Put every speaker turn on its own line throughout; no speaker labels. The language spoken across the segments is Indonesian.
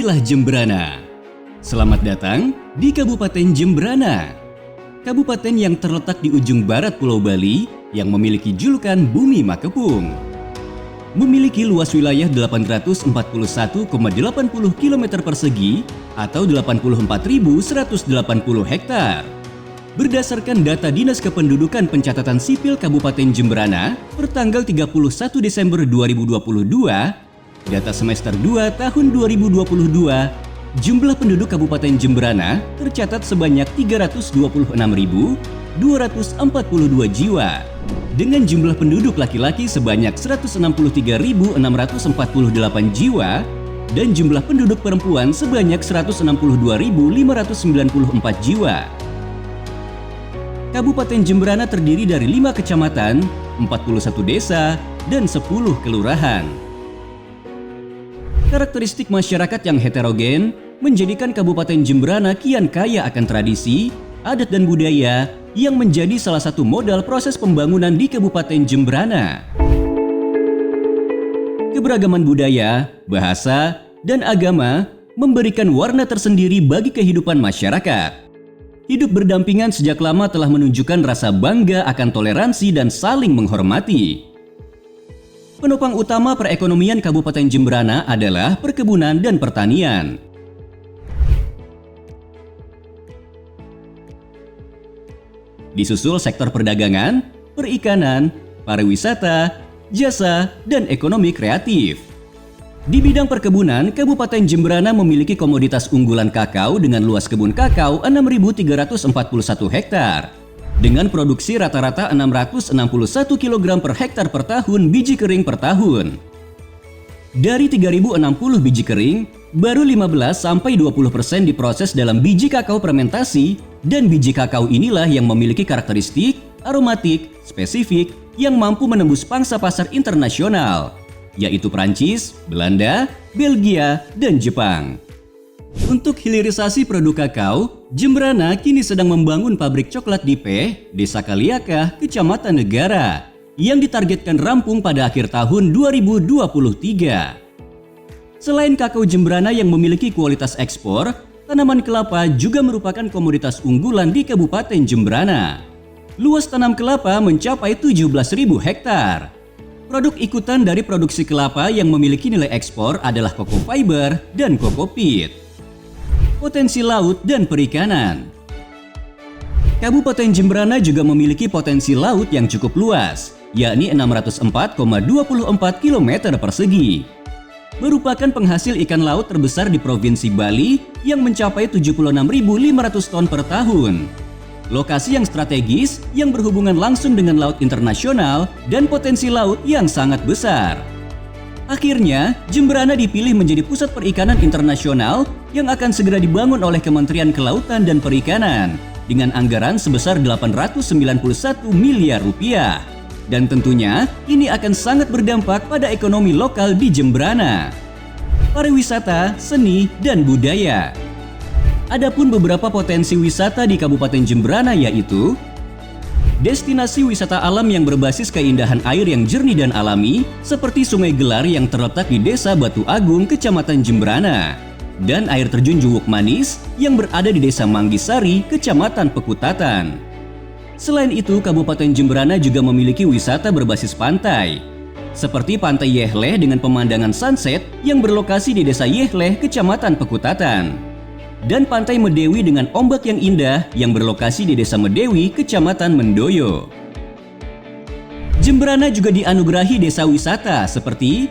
Inilah Jembrana. Selamat datang di Kabupaten Jembrana. Kabupaten yang terletak di ujung barat Pulau Bali yang memiliki julukan Bumi Makepung. Memiliki luas wilayah 841,80 km persegi atau 84.180 hektar. Berdasarkan data Dinas Kependudukan Pencatatan Sipil Kabupaten Jembrana per tanggal 31 Desember 2022, data semester 2 tahun 2022, jumlah penduduk Kabupaten Jembrana tercatat sebanyak 326.242 jiwa, dengan jumlah penduduk laki-laki sebanyak 163.648 jiwa dan jumlah penduduk perempuan sebanyak 162.594 jiwa. Kabupaten Jembrana terdiri dari 5 kecamatan, 41 desa, dan 10 kelurahan. Karakteristik masyarakat yang heterogen menjadikan Kabupaten Jembrana kian kaya akan tradisi, adat dan budaya yang menjadi salah satu modal proses pembangunan di Kabupaten Jembrana. Keberagaman budaya, bahasa, dan agama memberikan warna tersendiri bagi kehidupan masyarakat. Hidup berdampingan sejak lama telah menunjukkan rasa bangga akan toleransi dan saling menghormati. Penopang utama perekonomian Kabupaten Jembrana adalah perkebunan dan pertanian. Disusul sektor perdagangan, perikanan, pariwisata, jasa, dan ekonomi kreatif. Di bidang perkebunan, Kabupaten Jembrana memiliki komoditas unggulan kakao dengan luas kebun kakao 6.341 hektar. Dengan produksi rata-rata 661 kg per hektar per tahun biji kering per tahun. Dari 3.060 biji kering, baru 15-20% diproses dalam biji kakao fermentasi, dan biji kakao inilah yang memiliki karakteristik, aromatik, spesifik, yang mampu menembus pangsa pasar internasional, yaitu Prancis, Belanda, Belgia, dan Jepang. Untuk hilirisasi produk kakao, Jembrana kini sedang membangun pabrik coklat di P, Desa Kaliakah, Kecamatan Negara, yang ditargetkan rampung pada akhir tahun 2023. Selain kakao Jembrana yang memiliki kualitas ekspor, tanaman kelapa juga merupakan komoditas unggulan di Kabupaten Jembrana. Luas tanam kelapa mencapai 17.000 hektar. Produk ikutan dari produksi kelapa yang memiliki nilai ekspor adalah cocoa fiber dan cocoa peat. Potensi laut dan perikanan. Kabupaten Jembrana juga memiliki potensi laut yang cukup luas, yakni 604,24 km persegi. Merupakan penghasil ikan laut terbesar di Provinsi Bali yang mencapai 76.500 ton per tahun. Lokasi yang strategis yang berhubungan langsung dengan laut internasional dan potensi laut yang sangat besar. Akhirnya, Jembrana dipilih menjadi pusat perikanan internasional yang akan segera dibangun oleh Kementerian Kelautan dan Perikanan dengan anggaran sebesar 891 miliar rupiah. Dan tentunya, ini akan sangat berdampak pada ekonomi lokal di Jembrana. Pariwisata, seni, dan budaya. Adapun beberapa potensi wisata di Kabupaten Jembrana yaitu destinasi wisata alam yang berbasis keindahan air yang jernih dan alami seperti Sungai Gelar yang terletak di Desa Batu Agung, Kecamatan Jembrana, dan air terjun Juwuk Manis yang berada di Desa Manggisari, Kecamatan Pekutatan. Selain itu, Kabupaten Jembrana juga memiliki wisata berbasis pantai, seperti Pantai Yehleh dengan pemandangan sunset yang berlokasi di Desa Yehleh, Kecamatan Pekutatan, dan Pantai Medewi dengan ombak yang indah yang berlokasi di Desa Medewi, Kecamatan Mendoyo. Jembrana juga dianugerahi desa wisata seperti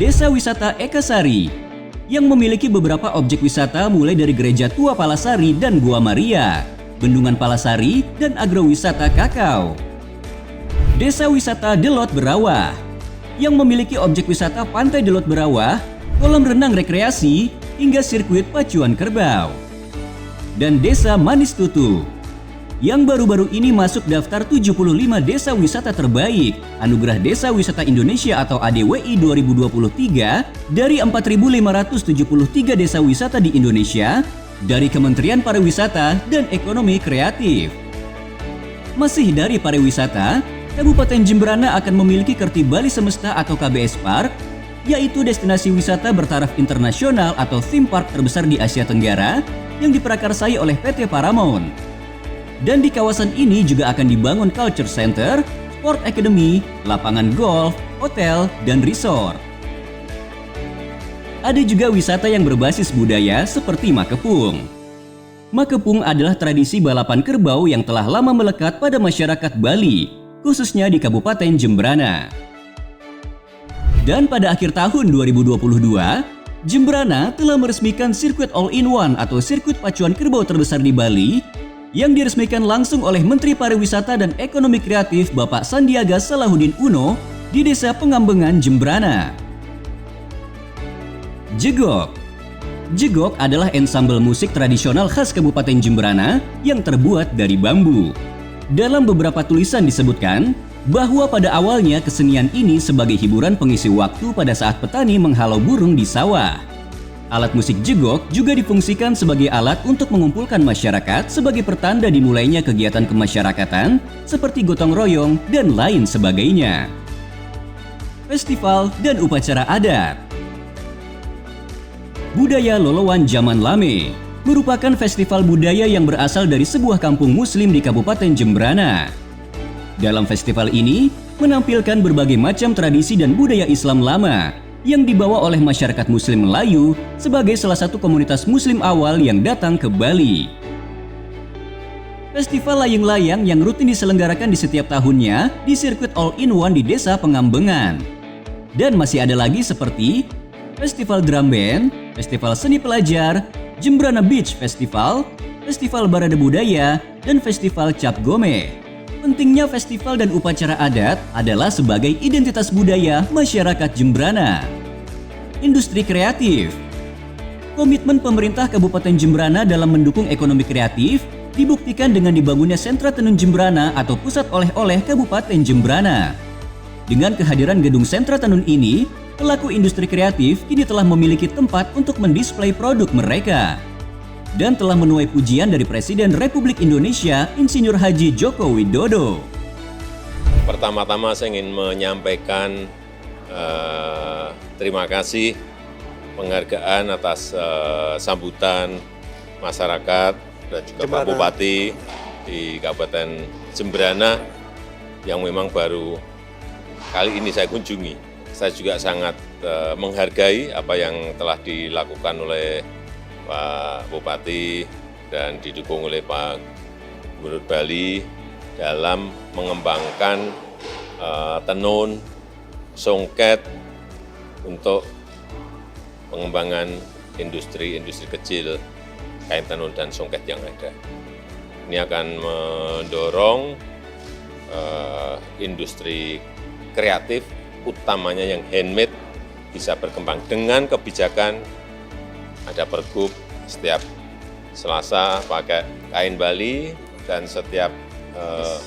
Desa Wisata Ekasari yang memiliki beberapa objek wisata mulai dari Gereja Tua Palasari dan Gua Maria, Bendungan Palasari, dan agrowisata kakao. Desa Wisata Delot Berawah yang memiliki objek wisata Pantai Delot Berawah, kolam renang rekreasi, hingga sirkuit pacuan kerbau. Dan Desa Manis Tutu yang baru-baru ini masuk daftar 75 desa wisata terbaik Anugerah Desa Wisata Indonesia atau ADWI 2023 dari 4.573 desa wisata di Indonesia dari Kementerian Pariwisata dan Ekonomi Kreatif. Masih dari pariwisata, Kabupaten Jembrana akan memiliki Kerti Bali Semesta atau KBS Park yaitu destinasi wisata bertaraf internasional atau theme park terbesar di Asia Tenggara yang diprakarsai oleh PT Paramount. Dan di kawasan ini juga akan dibangun Culture Center, Sport Academy, lapangan golf, hotel, dan resort. Ada juga wisata yang berbasis budaya seperti Makepung. Makepung adalah tradisi balapan kerbau yang telah lama melekat pada masyarakat Bali, khususnya di Kabupaten Jembrana. Dan pada akhir tahun 2022, Jembrana telah meresmikan sirkuit all-in-one atau sirkuit pacuan kerbau terbesar di Bali yang diresmikan langsung oleh Menteri Pariwisata dan Ekonomi Kreatif Bapak Sandiaga Salahuddin Uno di Desa Pengambengan, Jembrana. Jegok. Jegok adalah ensemble musik tradisional khas Kabupaten Jembrana yang terbuat dari bambu. Dalam beberapa tulisan disebutkan bahwa pada awalnya kesenian ini sebagai hiburan pengisi waktu pada saat petani menghalau burung di sawah. Alat musik jegok juga difungsikan sebagai alat untuk mengumpulkan masyarakat sebagai pertanda dimulainya kegiatan kemasyarakatan seperti gotong royong dan lain sebagainya. Festival dan upacara adat. Budaya Lolowan Zaman Lame merupakan festival budaya yang berasal dari sebuah kampung muslim di Kabupaten Jembrana. Dalam festival ini menampilkan berbagai macam tradisi dan budaya Islam lama yang dibawa oleh masyarakat muslim Melayu sebagai salah satu komunitas muslim awal yang datang ke Bali. Festival layang-layang yang rutin diselenggarakan di setiap tahunnya di sirkuit all-in-one di Desa Pengambengan. Dan masih ada lagi seperti Festival Drum Band, Festival Seni Pelajar, Jembrana Beach Festival, Festival Barada Budaya, dan Festival Cap Gome. Pentingnya festival dan upacara adat adalah sebagai identitas budaya masyarakat Jembrana. Industri kreatif. Komitmen pemerintah Kabupaten Jembrana dalam mendukung ekonomi kreatif dibuktikan dengan dibangunnya Sentra Tenun Jembrana atau Pusat Oleh-oleh Kabupaten Jembrana. Dengan kehadiran gedung Sentra Tenun ini, pelaku industri kreatif kini telah memiliki tempat untuk mendisplay produk mereka. Dan telah menuai pujian dari Presiden Republik Indonesia Insinyur Haji Joko Widodo.
Pertama-tama saya ingin menyampaikan terima kasih, penghargaan atas sambutan masyarakat dan juga Pak Bupati di Kabupaten Jembrana yang memang baru kali ini saya kunjungi. Saya juga sangat menghargai apa yang telah dilakukan oleh Pak Bupati dan didukung oleh Pak Gubernur Bali dalam mengembangkan tenun, songket untuk pengembangan industri kecil kain tenun dan songket yang ada. Ini akan mendorong industri kreatif, utamanya yang handmade, bisa berkembang dengan kebijakan. Ada pergub setiap Selasa pakai kain Bali dan setiap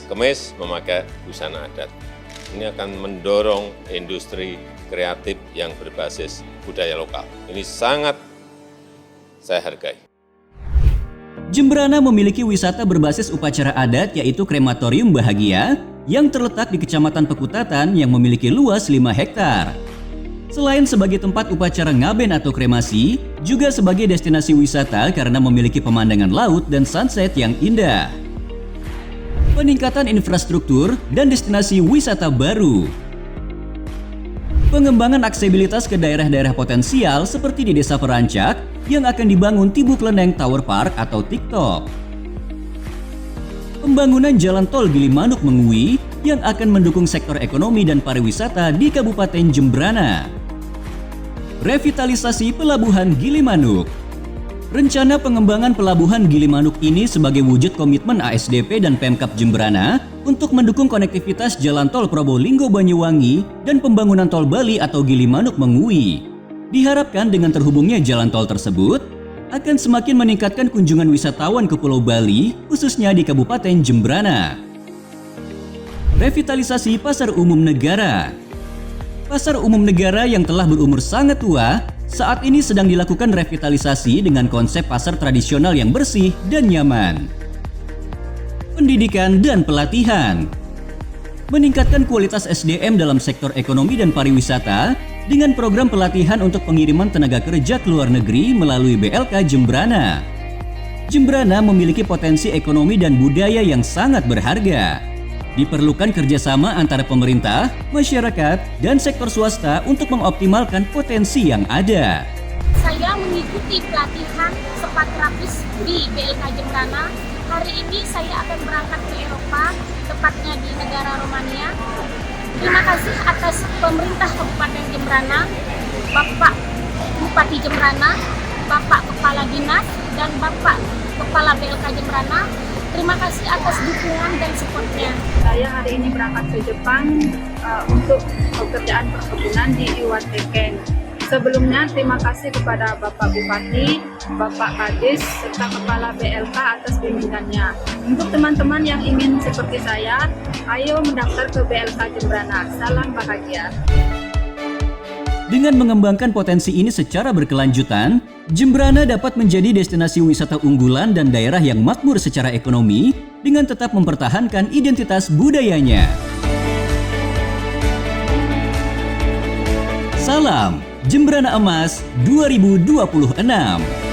Kemis memakai busana adat. Ini akan mendorong industri kreatif yang berbasis budaya lokal. Ini sangat saya hargai.
Jembrana memiliki wisata berbasis upacara adat yaitu Krematorium Bahagia yang terletak di Kecamatan Pekutatan yang memiliki luas 5 hektar. Selain sebagai tempat upacara ngaben atau kremasi, juga sebagai destinasi wisata karena memiliki pemandangan laut dan sunset yang indah. Peningkatan infrastruktur dan destinasi wisata baru. Pengembangan aksesibilitas ke daerah-daerah potensial seperti di Desa Perancak yang akan dibangun Tibuk Leneng Tower Park atau TikTok. Pembangunan jalan tol Gilimanuk Mengui yang akan mendukung sektor ekonomi dan pariwisata di Kabupaten Jembrana. Revitalisasi Pelabuhan Gilimanuk. Rencana pengembangan Pelabuhan Gilimanuk ini sebagai wujud komitmen ASDP dan Pemkab Jembrana untuk mendukung konektivitas jalan tol Probolinggo-Banyuwangi dan pembangunan tol Bali atau Gilimanuk Mengui. Diharapkan dengan terhubungnya jalan tol tersebut akan semakin meningkatkan kunjungan wisatawan ke Pulau Bali, khususnya di Kabupaten Jembrana. Revitalisasi Pasar Umum Negara. Pasar Umum Negara yang telah berumur sangat tua, saat ini sedang dilakukan revitalisasi dengan konsep pasar tradisional yang bersih dan nyaman. Pendidikan dan pelatihan. meningkatkan kualitas SDM dalam sektor ekonomi dan pariwisata dengan program pelatihan untuk pengiriman tenaga kerja ke luar negeri melalui BLK Jembrana. Jembrana memiliki potensi ekonomi dan budaya yang sangat berharga. Diperlukan kerjasama antara pemerintah, masyarakat, dan sektor swasta untuk mengoptimalkan potensi yang ada.
Saya mengikuti pelatihan spa terapis di BLK Jembrana. Hari ini saya akan berangkat ke Eropa, tepatnya di negara Romania. Terima kasih atas pemerintah Kabupaten Jembrana, Bapak Bupati Jembrana, Bapak Kepala Dinas, dan Bapak Kepala BLK Jembrana. Terima kasih atas dukungan dan supportnya.
Saya hari ini berangkat ke Jepang untuk pekerjaan perkebunan di Iwateken. Sebelumnya terima kasih kepada Bapak Bupati, Bapak Kadis, serta Kepala BLK atas bimbingannya. Untuk teman-teman yang ingin seperti saya, ayo mendaftar ke BLK Jembrana. Salam bahagia.
Dengan mengembangkan potensi ini secara berkelanjutan, Jembrana dapat menjadi destinasi wisata unggulan dan daerah yang makmur secara ekonomi dengan tetap mempertahankan identitas budayanya. Salam Jembrana Emas 2026.